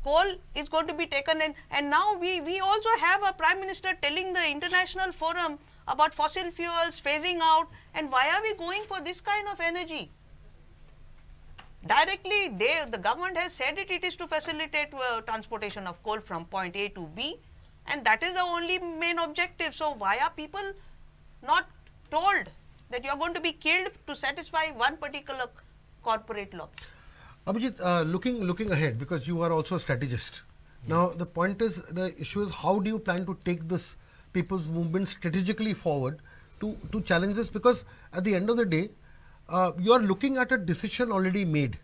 coal is going to be taken and now we also have a Prime Minister telling the international forum about fossil fuels, phasing out, and why are we going for this kind of energy? Directly, the government has said it is to facilitate transportation of coal from point A to B. And that is the only main objective. So why are people not told that you're going to be killed to satisfy one particular corporate law? Abhijit, looking ahead, because you are also a strategist. Now, the point is, the issue is, how do you plan to take this people's movement strategically forward to challenge this? Because at the end of the day, you are looking at a decision already made.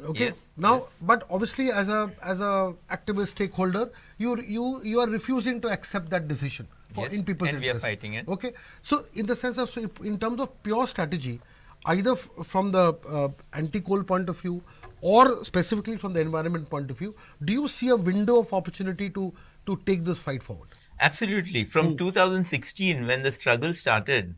Okay. Yes, Now, but obviously, as a activist stakeholder, you are refusing to accept that decision Yes, in people's and we are interest. fighting it. Okay. So, in the sense of, so in terms of pure strategy, either from the anti-coal point of view or specifically from the environment point of view, do you see a window of opportunity to take this fight forward? Absolutely. From 2016, when the struggle started,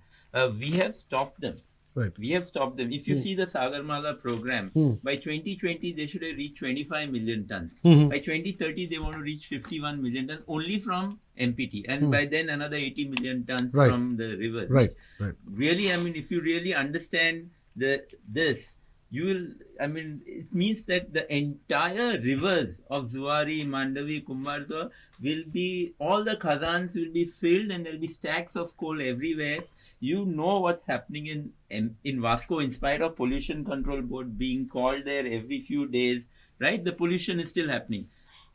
we have stopped them. Right. We have stopped them. If you see the Sagarmala program, by 2020, they should have reached 25 million tons. By 2030, they want to reach 51 million tons only from MPT. And by then, another 80 million tons Right. from the river. Right, right. Really, I mean, if you really understand this, you will, I mean, it means that the entire rivers of Zuari, Mandavi, Kumbhardha will be, all the khazans will be filled and there will be stacks of coal everywhere. You know what's happening in Vasco, in spite of pollution control board being called there every few days, right? The pollution is still happening.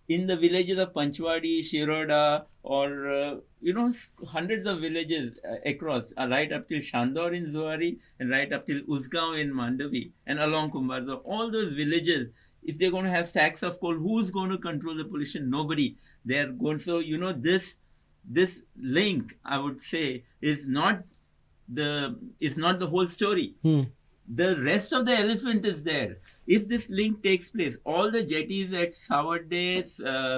In the villages of Panchwadi, Shiroda, or hundreds of villages across, right up till Shandor in Zuari and right up till Usgaon in Mandavi and along Kumbhardha, all those villages, if they're going to have stacks of coal, who's going to control the pollution? Nobody. They're going. So this link, I would say, is not the whole story. The rest of the elephant is there. If this link takes place, all the jetties at Savarde,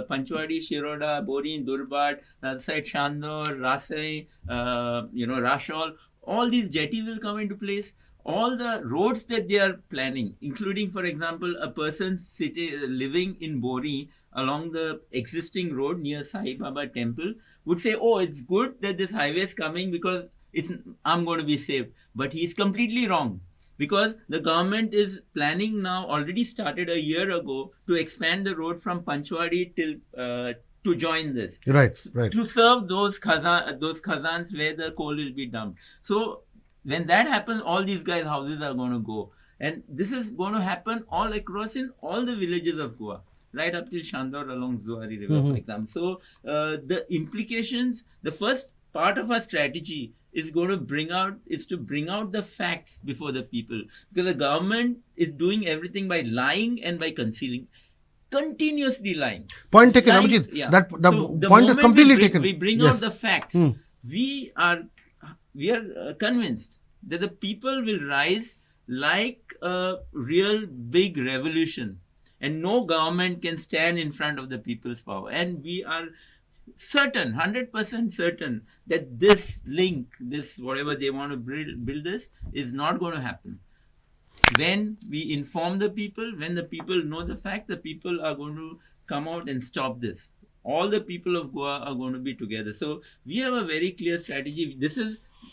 Panchwadi, Shiroda, Borim, Durbat, the other side Shandor, Rasai, Rashol, all these jetties will come into place. All the roads that they are planning, including, for example, a person living in Bori along the existing road near Sai Baba temple would say, oh, it's good that this highway is coming because I'm going to be saved. But he's completely wrong. Because the government is planning now, already started a year ago, to expand the road from Panchwadi till to join this. Right. To serve those khazans where the coal will be dumped. So when that happens, all these guys' houses are going to go. And this is going to happen all across in all the villages of Goa, right up till Shandor along Zuari River, for example. So the implications, the first part of our strategy is to bring out the facts before the people, because the government is doing everything by lying and by concealing, continuously lying. Point taken, Lying, Abhijit. yeah. The So point is moment completely taken. We bring Yes. out the facts. We are convinced that the people will rise like a real big revolution, and no government can stand in front of the people's power. And we are certain, 100% certain, that this link, this whatever they want to build this, is not going to happen. When we inform the people, when the people know the facts, the people are going to come out and stop this. All the people of Goa are going to be together. So we have a very clear strategy.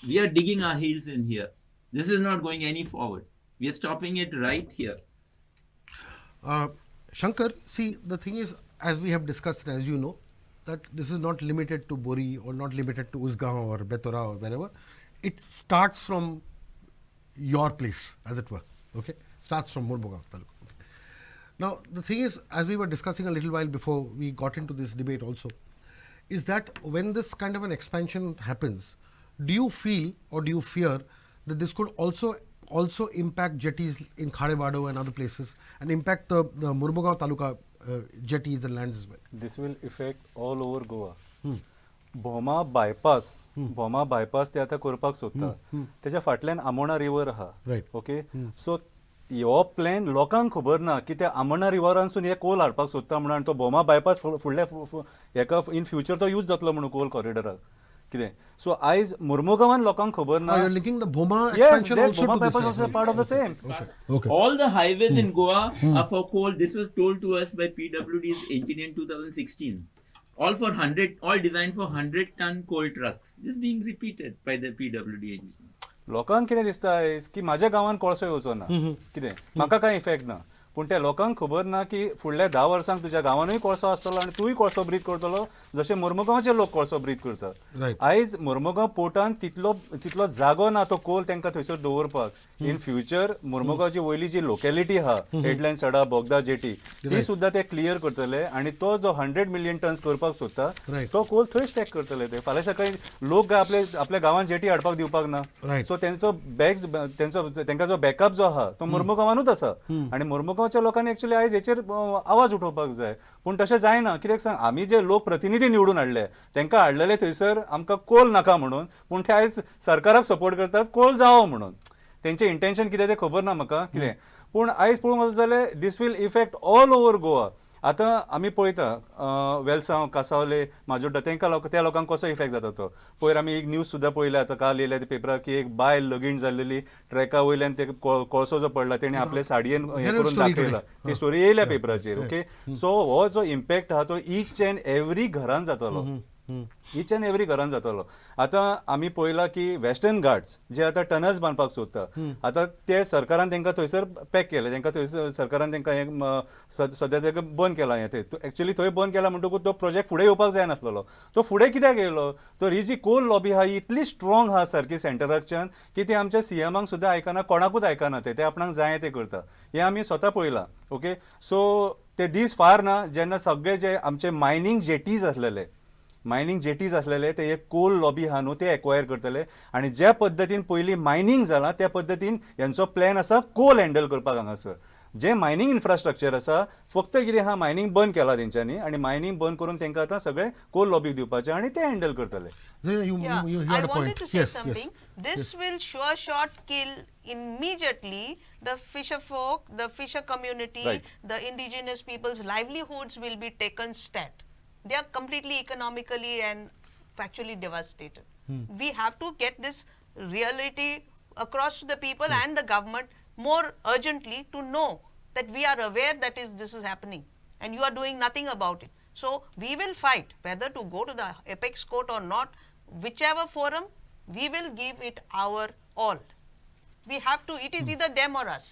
We are digging our heels in here. This is not going any forward. We are stopping it right here. Shankar, see, the thing is, as we have discussed, and as you know, that this is not limited to Bori or not limited to Usgaon or Betora or wherever. It starts from your place, as it were. Okay, starts from Murmugaon Taluka. Okay. Now, the thing is, as we were discussing a little while before we got into this debate also, is that when this kind of an expansion happens, do you feel or do you fear that this could also impact jetties in Khadewado and other places and impact the Murmugaon Taluka jetties and lands as well? This will affect all over Goa. Bhoma bypass ते आता करपाक सोदता तेच्या फाटल्यान Amona river आहा. Right. Okay so हो plan लोकांक खबर ना की ते आमोणा रिवरानसून हे कोल हाडपाक सोदता म्हणून, आनी तो भोमा बायपास फुडल्या हेका इन फ्युचर तो यूज जातलो म्हणून कोल कॉरिडोराक कितें. सो आयज मुर्मुगांवान लोकांक खबर ना. You're linking the Bhoma Yes, expansion that also Bhoma to this. bypass is part of the same. Okay. All the highways in Goa are for coal. This was told to us by PWD's engineer in 2016. All designed for 100-ton coal trucks. This is being repeated by the PWD engineer. लोकांक कितें दिसता आयज की म्हाज्या गांवान कोळसो येवचो ना कितें म्हाका कांय इफेक्ट ना, पूण त्या लोकांक खबर ना की फुडल्या 10 वर्सांक तुज्या गांवानूय कोळसो आसतलो आनी तूंय कोळसो ब्रीथ करतलो जशे मोर्मुगांवचे लोक कोळसो ब्रीथ करतात. Right. आयज मोर्मुगांव पोर्टान तितलो जागो ना तो कोल तांकां थंयसर दवरपाक. इन फ्युचर मोर्मुगांवची वयली जी लोकॅलिटी आहा हेडलायन सडा बोगदा जेटी ती सुद्दां ते क्लियर करतले आनी तो जो 100 मिलियन टन्स करपाक सोदता Right. तो कोल थंय स्टॅक करतले ते. फाल्यां सकाळी लोक काय आपल्या गांवांत जेटी हाडपाक दिवपाक ना. Right. सो तांकां जो बॅकअप जो आहा तो मोर्मुगांवानूच आसा आनी मोर्मुगांवच्या लोकांनी एक्चुअली आयज हेचेर आवाज उठोवपाक जाय. पूण तशें जायना. कित्याक सांग, आमी जे लोक प्रतिनिधी निवडून हाडले तांकां हाडलेले थंयसर आमकां कोल नाका म्हणून, पूण ते आयज सरकाराक सपोर्ट करतात कोल जावो म्हणून. तेंचें इंटेन्शन कितें तें खबर ना म्हाका कितें, पूण आयज पळोवंक वचत जाल्यार this will effect all over Goa. आतां आमी पळयता वेलसांव कांसावले माजोड्डा त्या लोकांक कसो इफेक्ट जाता तो. पयर आमी एक न्यूज सुद्दां पळयल्या आतां काल येयल्या पेपरार की एक बायल लगीण जाल्लेली ट्रॅका वयल्यान ते कोळसो जो पडला तेणे आपले साडयेन हे करून दाखयला. ती स्टोरी येयल्या पेपराचेर. ओके, सो हो जो इम्पॅक्ट आहा तो ईच एंड एवरी घरान जातलो. ईच एंड एवरी घरान जातलो. आतां आमी पळयलां की वेस्टर्न घाट्स जे आतां टनल्स बांदपाक सोदता आतां ते सरकारान तांकां थंयसर पॅक केले. तांकां थंयसर सरकारान तांकां हें सद्या ताका बंद केला. हें एक्चुअली थंय बंद केला म्हणटकूच तो प्रोजेक्ट फुडें येवपाक जाय नासलो. तो फुडें कित्याक येयलो तर ही जी कोल लॉबी आहा ही इतली स्ट्रॉंग आहा सारकी सेंटराच्यान की ते आमच्या सीएमांक सुद्दां आयकना, कोणाकूच आयकना. ते आपणाक जाय ते करता. हें आमी स्वता पळयलां. ओके, सो ते दीस फार ना जेन्ना सगळे जे आमचे मायनींग जेटीज असलेले ते एक कोल लॉबी आहा न्हू ते एक्वायर करतले आनी ज्या पद्दतीन पयलीं मायनींग जालां त्या पद्दतीन यांचो प्लॅन आसा कोल हँडल करपाक हांगासर. जे मायनींग इन्फ्रास्ट्रक्चर आसा फक्त कितें आहा मायनींग बंद केला तेंच्यांनी आनी मायनींग बंद करून तांकां आतां सगळे कोल लॉबीक दिवपाचे आनी ते हँडल करतले. You Yeah, had I a point. wanted to say Yes, something. yes. This will sure shot kill immediately the fisher folk, the fisher community, Right. the indigenous people's livelihoods will be taken stat. They are completely economically and factually devastated. We have to get this reality across to the people and the government more urgently to know that we are aware that this is happening and you are doing nothing about it. So we will fight whether to go to the apex court or not, whichever forum, we will give it our all. We have to, it is either them or us.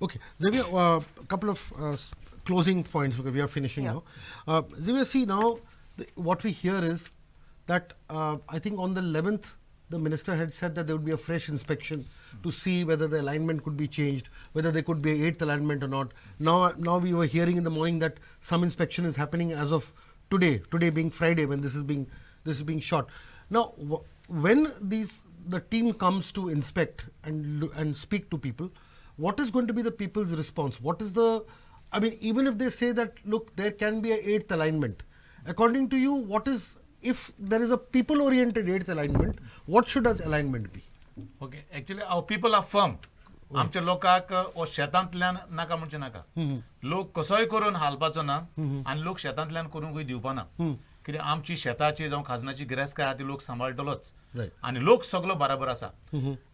Okay, Xavier, a couple of closing points because we are finishing Yeah. now. Xavier, see now what we hear is that I think on the 11th the minister had said that there would be a fresh inspection to see whether the alignment could be changed, whether there could be an 8th alignment or not. Now we were hearing in the morning that some inspection is happening as of today being Friday when this is being shot. Now when the team comes to inspect and speak to people, what is going to be the people's response? What is the, I mean, even if they say that, look, there can be a 8th alignment, according to you, what is, if there is a people-oriented 8th alignment, what should that alignment be? Okay, actually our people are firm. आमच्या लोकांक हो शेतांतल्यान नाका म्हणचे नाका. लोक कसोय करून हालपाचो ना आनी लोक शेतांतल्यान करूंकूय दिवपाना. कित्याक आमची शेताची जावं खाजनाची गिरायस्काय आहा ती लोक सांबाळटलोच Right. आनी लोक सगळो बराबर आसा.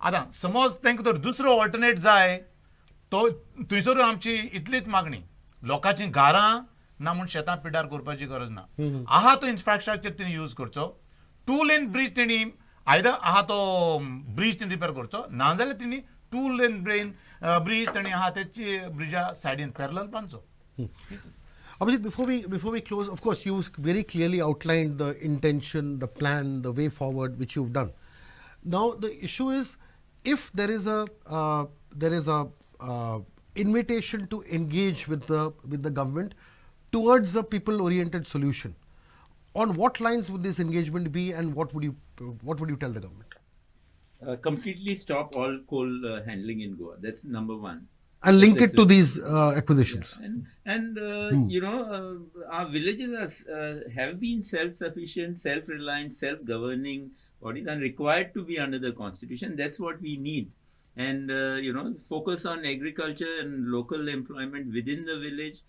आतां समज तांकां तर दुसरो ऑल्टरनेट जाय तो थंयसरूय आमची इतलीच मागणी. लोकांची घरां ना म्हूण शेतां पिड्डार करपाची गरज ना. आहा तो इन्फ्रास्ट्रक्चर तेणी यूज करचो. 2 लेन ब्रीज तेणी आयदर आहा तो ब्रीज तेणी रिपेर करचो ना जाल्यार तेणी 2 लेन ब्रीज तेणी आहा तेची ब्रिजा सायडीन parallel बांदचो. Abhijit, before we close, of course, you very clearly outlined the intention, the plan, the way forward, which you've done. Now the issue is, if there is a invitation to engage with the government towards a people-oriented solution, on what lines would this engagement be, and what would you tell the government? Completely stop all coal handling in Goa. That's number one. And link it to these acquisitions. And you know, our villages have been self-sufficient, self-reliant, self-governing bodies and required to be under the constitution. That's what we need. And you know, focus on agriculture and local employment within the village.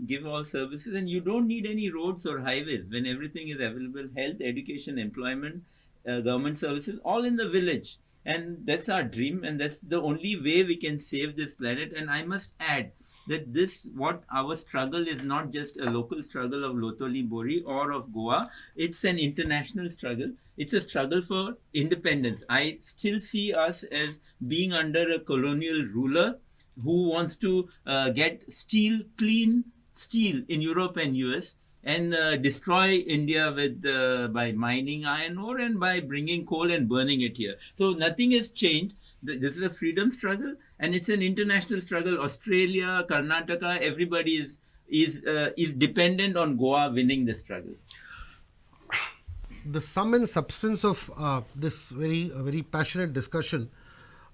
Give all services, and you don't need any roads or highways when everything is available. Health, education, employment, government services, all in the village. And that's our dream, and that's the only way we can save this planet. And I must add that what our struggle is not just a local struggle of Lotoli Bori or of Goa. It's an international struggle. It's a struggle for independence. I still see us as being under a colonial ruler who wants to get clean steel in Europe and US, and destroy India with by mining iron ore and by bringing coal and burning it here. So nothing has changed. This is a freedom struggle, and it's an international struggle. Australia, Karnataka, everybody is dependent on Goa winning the struggle. The sum and substance of this very passionate discussion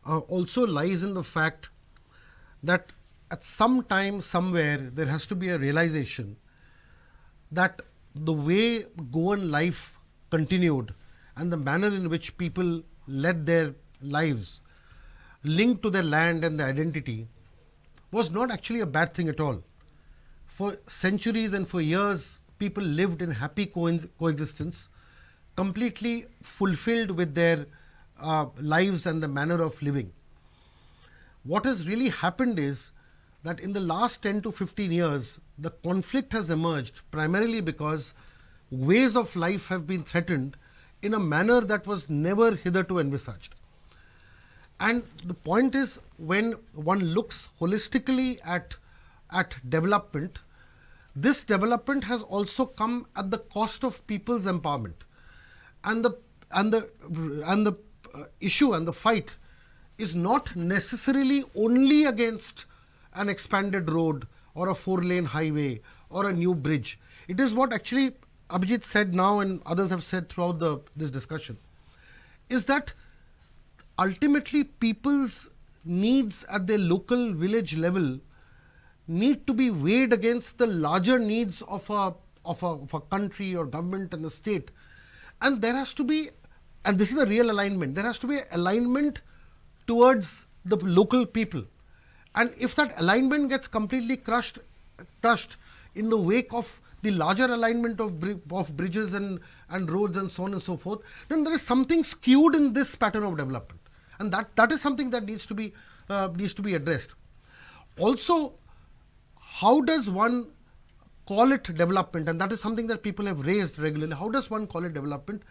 also lies in the fact that at some time, somewhere, there has to be a realization that the way Goan life continued and the manner in which people led their lives linked to their land and their identity was not actually a bad thing at all. For centuries and for years, people lived in happy coexistence, completely fulfilled with their lives and the manner of living. What has really happened is that in the last 10 to 15 years, the conflict has emerged primarily because ways of life have been threatened in a manner that was never hitherto envisaged. And the point is, when one looks holistically at development, this development has also come at the cost of people's empowerment. And the issue and the fight is not necessarily only against an expanded road or a 4-lane highway or a new bridge. It is what actually Abhijit said now and others have said throughout this discussion, is that ultimately people's needs at their local village level need to be weighed against the larger needs of a country or government and a state. And there has to be, and this is a real alignment, there has to be alignment towards the local people. And if that alignment gets completely crushed in the wake of the larger alignment of bridges and roads and so on and so forth, then there is something skewed in this pattern of development. And that is something that needs to be addressed. Also, how does one call it development? And that is something that people have raised regularly. How does one call it development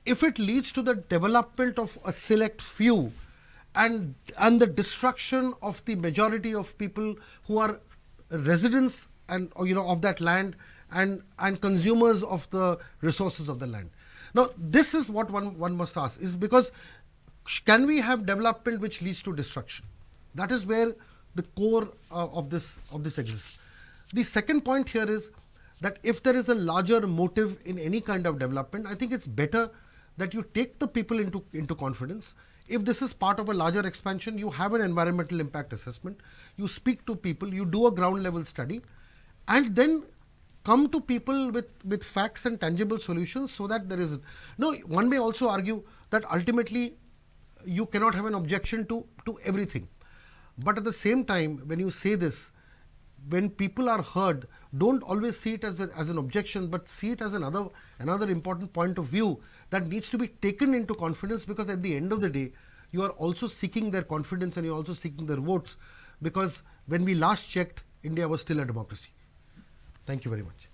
if it leads to the development of a select few and the destruction of the majority of people who are residents and of that land and consumers of the resources of the land? Now, this is what one must ask, is because can we have development which leads to destruction? That is where the core of this exists. The second point here is that if there is a larger motive in any kind of development, I think it's better that you take the people into confidence. If this is part of a larger expansion, you have an environmental impact assessment, you speak to people, you do a ground level study, and then come to people with facts and tangible solutions so that there is. No, one may also argue that ultimately you cannot have an objection to everything. But at the same time, when you say this, when people are heard, don't always see it as an objection, but see it as another important point of view that needs to be taken into confidence, because at the end of the day, you are also seeking their confidence and you are also seeking their votes, because when we last checked, India was still a democracy. Thank you very much.